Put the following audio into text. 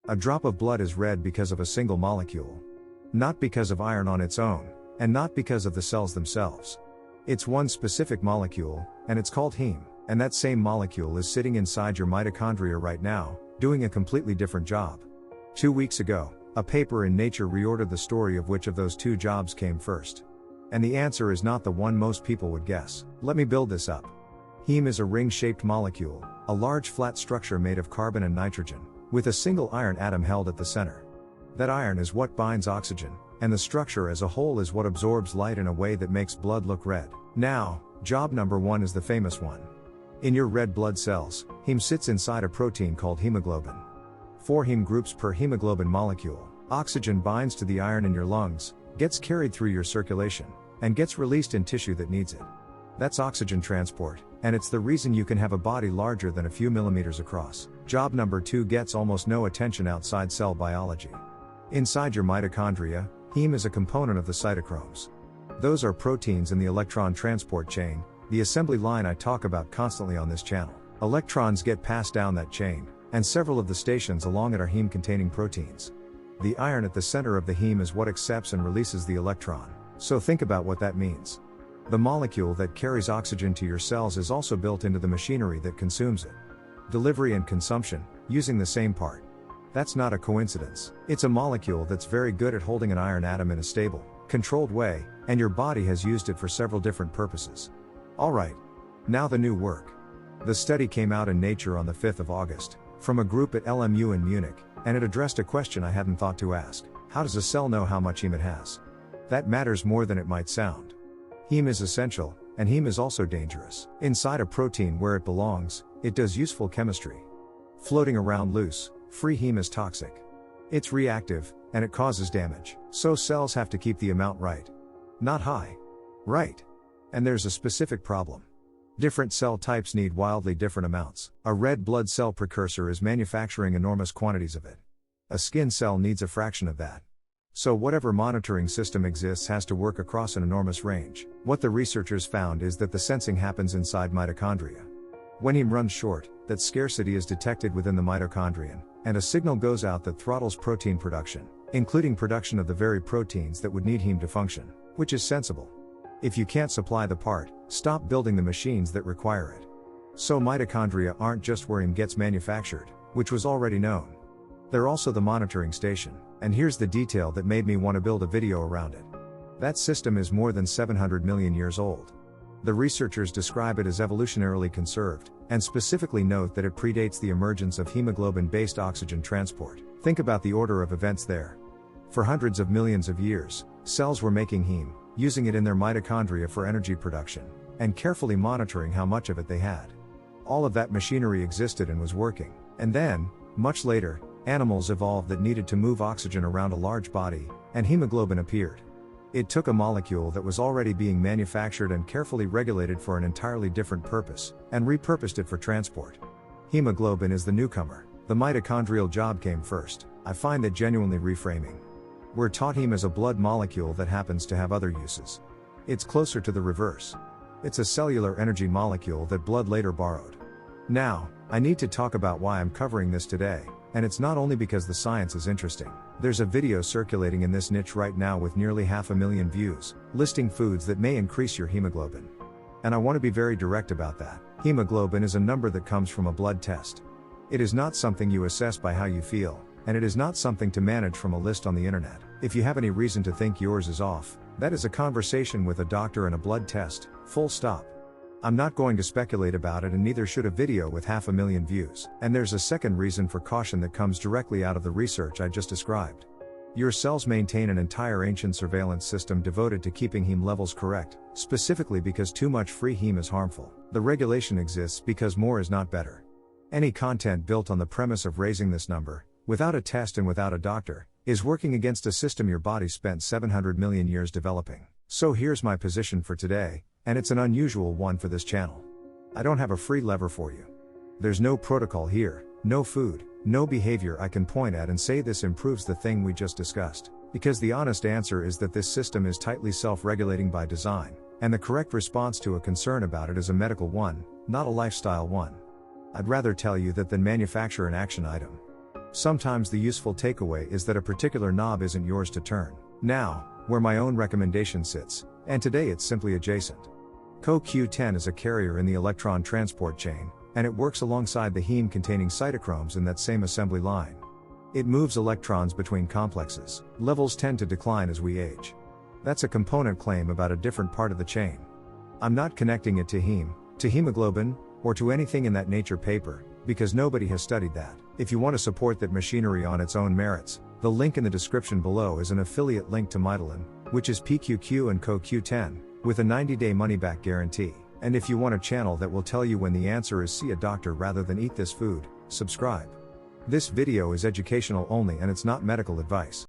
A drop of blood is red because of a single molecule. Not because of iron on its own, and not because of the cells themselves. It's one specific molecule, and it's called heme, and that same molecule is sitting inside your mitochondria right now, doing a completely different job. 2 weeks ago, a paper in Nature reordered the story of which of those two jobs came first. And the answer is not the one most people would guess. Let me build this up. Heme is a ring-shaped molecule, a large flat structure made of carbon and nitrogen, with a single iron atom held at the center. That iron is what binds oxygen, and the structure as a whole is what absorbs light in a way that makes blood look red. Now, job number 1 is the famous one. In your red blood cells, heme sits inside a protein called hemoglobin. 4 heme groups per hemoglobin molecule. Oxygen binds to the iron in your lungs, gets carried through your circulation, and gets released in tissue that needs it. That's oxygen transport, and it's the reason you can have a body larger than a few millimeters across. Job number 2 gets almost no attention outside cell biology. Inside your mitochondria, heme is a component of the cytochromes. Those are proteins in the electron transport chain, the assembly line I talk about constantly on this channel. Electrons get passed down that chain, and several of the stations along it are heme-containing proteins. The iron at the center of the heme is what accepts and releases the electron, so think about what that means. The molecule that carries oxygen to your cells is also built into the machinery that consumes it. Delivery and consumption, using the same part. That's not a coincidence. It's a molecule that's very good at holding an iron atom in a stable, controlled way, and your body has used it for several different purposes. Alright. Now the new work. The study came out in Nature on the 5th of August, from a group at LMU in Munich, and it addressed a question I hadn't thought to ask. How does a cell know how much heme it has? That matters more than it might sound. Heme is essential, and heme is also dangerous. Inside a protein where it belongs, it does useful chemistry. Floating around loose, free heme is toxic. It's reactive, and it causes damage. So cells have to keep the amount right. Not high. Right. And there's a specific problem. Different cell types need wildly different amounts. A red blood cell precursor is manufacturing enormous quantities of it. A skin cell needs a fraction of that. So whatever monitoring system exists has to work across an enormous range. What the researchers found is that the sensing happens inside mitochondria. When heme runs short, that scarcity is detected within the mitochondrion, and a signal goes out that throttles protein production, including production of the very proteins that would need heme to function, which is sensible. If you can't supply the part, stop building the machines that require it. So mitochondria aren't just where heme gets manufactured, which was already known. They're also the monitoring station, and here's the detail that made me want to build a video around it. That system is more than 700 million years old. The researchers describe it as evolutionarily conserved, and specifically note that it predates the emergence of hemoglobin-based oxygen transport. Think about the order of events there. For hundreds of millions of years, cells were making heme, using it in their mitochondria for energy production, and carefully monitoring how much of it they had. All of that machinery existed and was working. And then, much later, animals evolved that needed to move oxygen around a large body, and hemoglobin appeared. It took a molecule that was already being manufactured and carefully regulated for an entirely different purpose, and repurposed it for transport. Hemoglobin is the newcomer. The mitochondrial job came first. I find that genuinely reframing. We're taught heme as a blood molecule that happens to have other uses. It's closer to the reverse. It's a cellular energy molecule that blood later borrowed. Now, I need to talk about why I'm covering this today, and it's not only because the science is interesting. There's a video circulating in this niche right now with nearly 500,000 views, listing foods that may increase your hemoglobin. And I want to be very direct about that. Hemoglobin is a number that comes from a blood test. It is not something you assess by how you feel, and it is not something to manage from a list on the internet. If you have any reason to think yours is off, that is a conversation with a doctor and a blood test, full stop. I'm not going to speculate about it, and neither should a video with 500,000 views. And there's a second reason for caution that comes directly out of the research I just described. Your cells maintain an entire ancient surveillance system devoted to keeping heme levels correct, specifically because too much free heme is harmful. The regulation exists because more is not better. Any content built on the premise of raising this number, without a test and without a doctor, is working against a system your body spent 700 million years developing. So here's my position for today, and it's an unusual one for this channel. I don't have a free lever for you. There's no protocol here, no food, no behavior I can point at and say this improves the thing we just discussed. Because the honest answer is that this system is tightly self-regulating by design, and the correct response to a concern about it is a medical one, not a lifestyle one. I'd rather tell you that than manufacture an action item. Sometimes the useful takeaway is that a particular knob isn't yours to turn. Now, where my own recommendation sits, and today it's simply adjacent. CoQ10 is a carrier in the electron transport chain, and it works alongside the heme containing cytochromes in that same assembly line. It moves electrons between complexes. Levels tend to decline as we age. That's a component claim about a different part of the chain. I'm not connecting it to heme, to hemoglobin, or to anything in that Nature paper, because nobody has studied that. If you want to support that machinery on its own merits, the link in the description below is an affiliate link to Mitochondrial, which is PQQ and CoQ10, with a 90-day money-back guarantee. And if you want a channel that will tell you when the answer is see a doctor rather than eat this food, subscribe. This video is educational only and it's not medical advice.